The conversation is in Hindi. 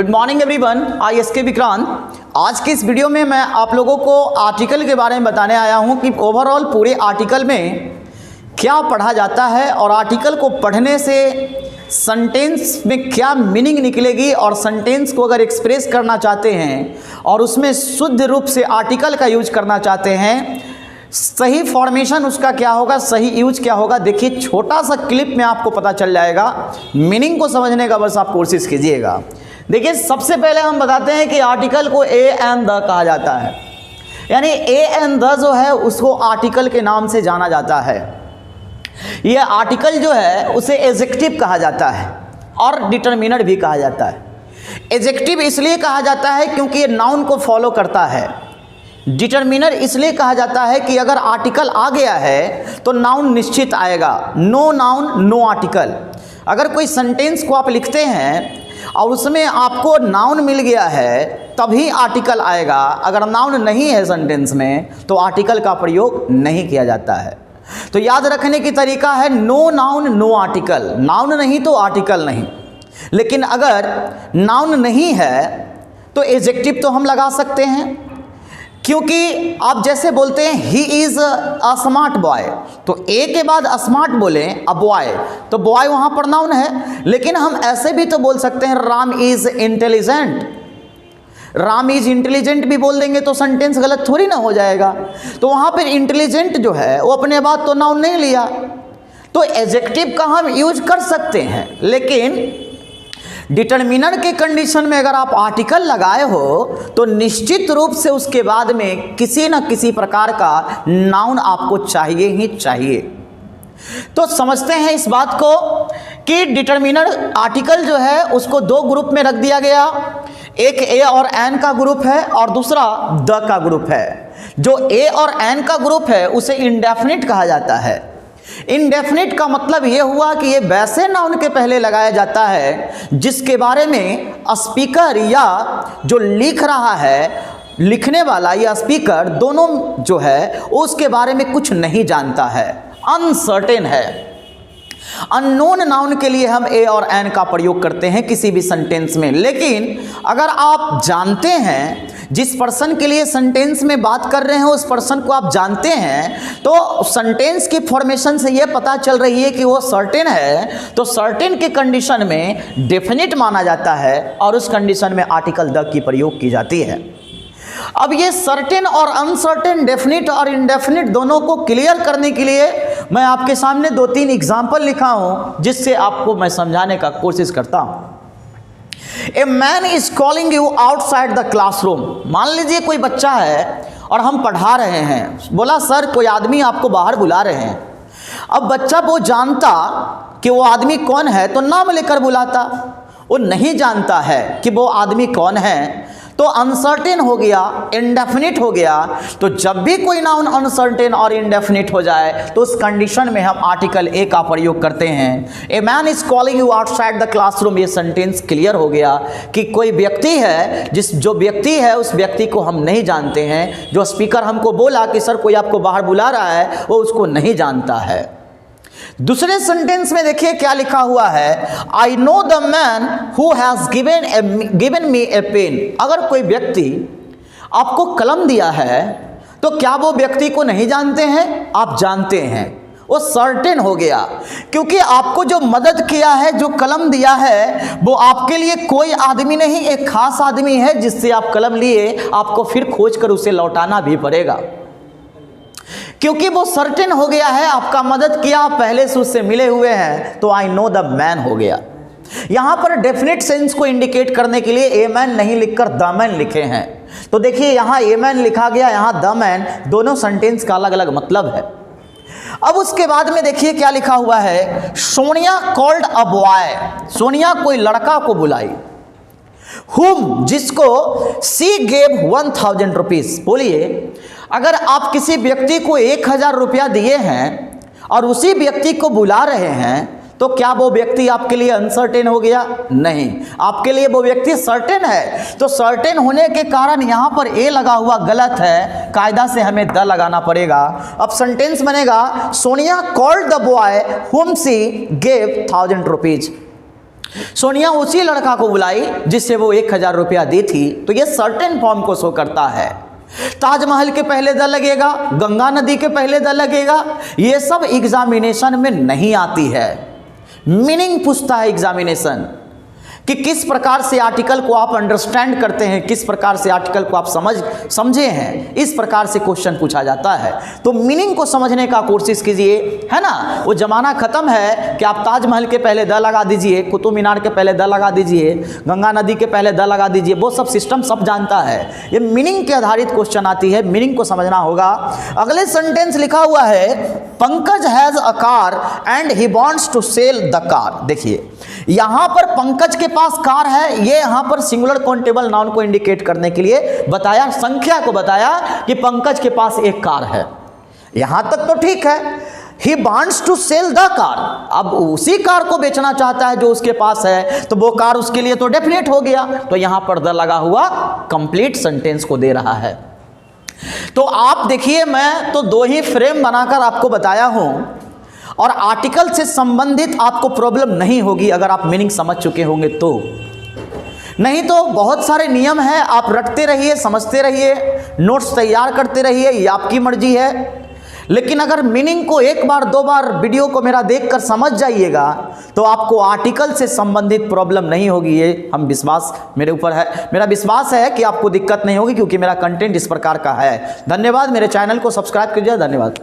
Good morning everyone, I S के विक्रांत। आज की इस वीडियो में मैं आप लोगों को आर्टिकल के बारे में बताने आया हूं कि ओवरऑल पूरे आर्टिकल में क्या पढ़ा जाता है और आर्टिकल को पढ़ने से सेंटेंस में क्या मीनिंग निकलेगी और सेंटेंस को अगर एक्सप्रेस करना चाहते हैं और उसमें शुद्ध रूप से आर्टिकल का यूज करना चाहते हैं, सही फॉर्मेशन उसका क्या होगा, सही यूज क्या होगा। देखिए छोटा सा क्लिप में आपको पता चल जाएगा। मीनिंग को समझने का बस आप कोशिश कीजिएगा। देखिए सबसे पहले हम बताते हैं कि आर्टिकल को ए एंड द कहा जाता है, यानी ए एंड द जो है उसको आर्टिकल के नाम से जाना जाता है। यह आर्टिकल जो है उसे एडजेक्टिव कहा जाता है और डिटरमिनर भी कहा जाता है। एडजेक्टिव इसलिए कहा जाता है क्योंकि ये नाउन को फॉलो करता है। डिटरमिनर इसलिए कहा जाता है कि अगर आर्टिकल आ गया है तो नाउन निश्चित आएगा। No noun no article. अगर कोई सेंटेंस को आप लिखते हैं और उसमें आपको नाउन मिल गया है तभी आर्टिकल आएगा। अगर नाउन नहीं है सेंटेंस में तो आर्टिकल का प्रयोग नहीं किया जाता है। तो याद रखने की तरीका है no noun no article. Noun नहीं तो आर्टिकल नहीं। लेकिन अगर नाउन नहीं है तो एडजेक्टिव तो हम लगा सकते हैं, क्योंकि आप जैसे बोलते हैं he is a smart boy, तो ए के बाद स्मार्ट बोलें अ बॉय, तो बॉय वहाँ पर नाउन है। लेकिन हम ऐसे भी तो बोल सकते हैं Ram is intelligent. Ram is intelligent भी बोल देंगे तो सेंटेंस गलत थोड़ी ना हो जाएगा। तो वहाँ पर इंटेलिजेंट जो है वो अपने बाद तो नाउन नहीं लिया। तो एडजेक्टिव का हम यूज कर सकते हैं, लेकिन डिटरमिनर के कंडीशन में अगर आप आर्टिकल लगाए हो तो निश्चित रूप से उसके बाद में किसी न किसी प्रकार का नाउन आपको चाहिए ही चाहिए। तो समझते हैं इस बात को कि डिटरमिनर आर्टिकल जो है उसको दो ग्रुप में रख दिया गया। एक ए और एन का ग्रुप है और दूसरा द का ग्रुप है। जो ए और एन का ग्रुप है उसे इंडेफिनिट कहा जाता है। इंडेफिनिट का मतलब यह हुआ कि ये वैसे नाउन के पहले लगाया जाता है जिसके बारे में स्पीकर या जो लिख रहा है, लिखने वाला या स्पीकर दोनों जो है उसके बारे में कुछ नहीं जानता है, अनसर्टेन है। अननोन नाउन के लिए हम ए और एन का प्रयोग करते हैं किसी भी सेंटेंस में। लेकिन अगर आप जानते हैं, जिस पर्सन के लिए सेंटेंस में बात कर रहे हैं उस पर्सन को आप जानते हैं, तो सेंटेंस की फॉर्मेशन से यह पता चल रही है कि वो सर्टेन है, तो सर्टेन के कंडीशन में डेफिनिट माना जाता है और उस कंडीशन में आर्टिकल द की प्रयोग की जाती है। अब ये सर्टेन और अनसर्टेन, डेफिनिट और इनडेफिनिट दोनों को क्लियर करने के लिए मैं आपके सामने दो तीन एग्जाम्पल लिखा हूं जिससे आपको मैं समझाने का कोशिश करता हूं। A man is calling you outside the classroom. मान लीजिए कोई बच्चा है और हम पढ़ा रहे हैं, बोला सर कोई आदमी आपको बाहर बुला रहे हैं। अब बच्चा वो जानता कि वो आदमी कौन है तो नाम लेकर बुलाता। वो नहीं जानता है कि वो आदमी कौन है तो अनसर्टेन हो गया, इंडेफिनिट हो गया। तो जब भी कोई नाउन अनसर्टेन और इंडेफिनिट हो जाए तो उस कंडीशन में हम आर्टिकल ए का प्रयोग करते हैं। A man is calling you outside the classroom. ये सेंटेंस क्लियर हो गया कि कोई व्यक्ति है, जो व्यक्ति है उस व्यक्ति को हम नहीं जानते हैं। जो स्पीकर हमको बोला कि सर कोई आपको बाहर बुला रहा है वो उसको नहीं जानता है। दूसरे सेंटेंस में देखिए क्या लिखा हुआ है, I know the man who has given me a pen. अगर कोई व्यक्ति आपको कलम दिया है तो क्या वो व्यक्ति को नहीं जानते हैं? आप जानते हैं। वो सर्टेन हो गया क्योंकि आपको जो मदद किया है, जो कलम दिया है, वो आपके लिए कोई आदमी नहीं, एक खास आदमी है जिससे आप कलम लिए। आपको फिर खोज कर उसे लौटाना भी पड़ेगा क्योंकि वो सर्टेन हो गया है, आपका मदद किया, पहले से उससे मिले हुए हैं, तो आई नो द मैन हो गया। यहां पर डेफिनेट सेंस को इंडिकेट करने के लिए ए मैन नहीं लिखकर द मैन लिखे हैं। तो देखिए यहां ए मैन लिखा गया, यहां द मैन, दोनों सेंटेंस का अलग अलग मतलब है। अब उसके बाद में देखिए क्या लिखा हुआ है, Sonia called a boy. Sonia कोई लड़का को बुलाई। हुम, जिसको सी गेव 1000 रुपीज। बोलिए अगर आप किसी व्यक्ति को 1000 रुपया दिए हैं और उसी व्यक्ति को बुला रहे हैं तो क्या वो व्यक्ति आपके लिए अनसर्टेन हो गया? नहीं, आपके लिए वो व्यक्ति सर्टेन है। तो सर्टेन होने के कारण यहाँ पर ए लगा हुआ गलत है, कायदा से हमें द लगाना पड़ेगा। अब सेंटेंस बनेगा, सोनिया कॉल्ड द बॉय हुम सी गेव 1000 रुपीज। सोनिया उसी लड़का को बुलाई जिससे वो 1000 रुपया दी थी, तो ये सर्टेन फॉर्म को शो करता है। ताजमहल के पहले द लगेगा, गंगा नदी के पहले द लगेगा, ये सब एग्जामिनेशन में नहीं आती है। मीनिंग पूछता है एग्जामिनेशन कि किस प्रकार से आर्टिकल को आप अंडरस्टैंड करते हैं, किस प्रकार से आर्टिकल को आप समझे हैं, इस प्रकार से क्वेश्चन पूछा जाता है। तो मीनिंग को समझने का कोशिश कीजिए, है ना। वो जमाना खत्म है कि आप ताजमहल के पहले द लगा दीजिए, कुतुब मीनार के पहले द लगा दीजिए, गंगा नदी के पहले द लगा दीजिए, वो सब सिस्टम सब जानता है। ये मीनिंग के आधारित क्वेश्चन आती है, मीनिंग को समझना होगा। अगले सेंटेंस लिखा हुआ है, Pankaj has a car and he wants to sell the car. देखिए यहां पर पंकज के पास कार है, ये यहां पर सिंगुलर काउंटेबल नाउन को इंडिकेट करने के लिए बताया, संख्या को बताया कि पंकज के पास एक कार है। यहां तक तो ठीक है। He wants to sell the car, अब उसी कार को बेचना चाहता है जो उसके पास है, तो वो कार उसके लिए तो डेफिनेट हो गया। तो यहां पर द लगा हुआ कंप्लीट सेंटेंस को दे रहा है। तो आप देखिए, मैं तो 2 ही फ्रेम बनाकर आपको बताया हूं और आर्टिकल से संबंधित आपको प्रॉब्लम नहीं होगी अगर आप मीनिंग समझ चुके होंगे तो। नहीं तो बहुत सारे नियम हैं, आप रटते रहिए, समझते रहिए, नोट्स तैयार करते रहिए, ये आपकी मर्जी है। लेकिन अगर मीनिंग को 1 बार 2 बार वीडियो को मेरा देखकर समझ जाइएगा तो आपको आर्टिकल से संबंधित प्रॉब्लम नहीं होगी। ये हम विश्वास मेरे ऊपर है, मेरा विश्वास है कि आपको दिक्कत नहीं होगी, क्योंकि मेरा कंटेंट इस प्रकार का है। धन्यवाद। मेरे चैनल को सब्सक्राइब कीजिए। धन्यवाद।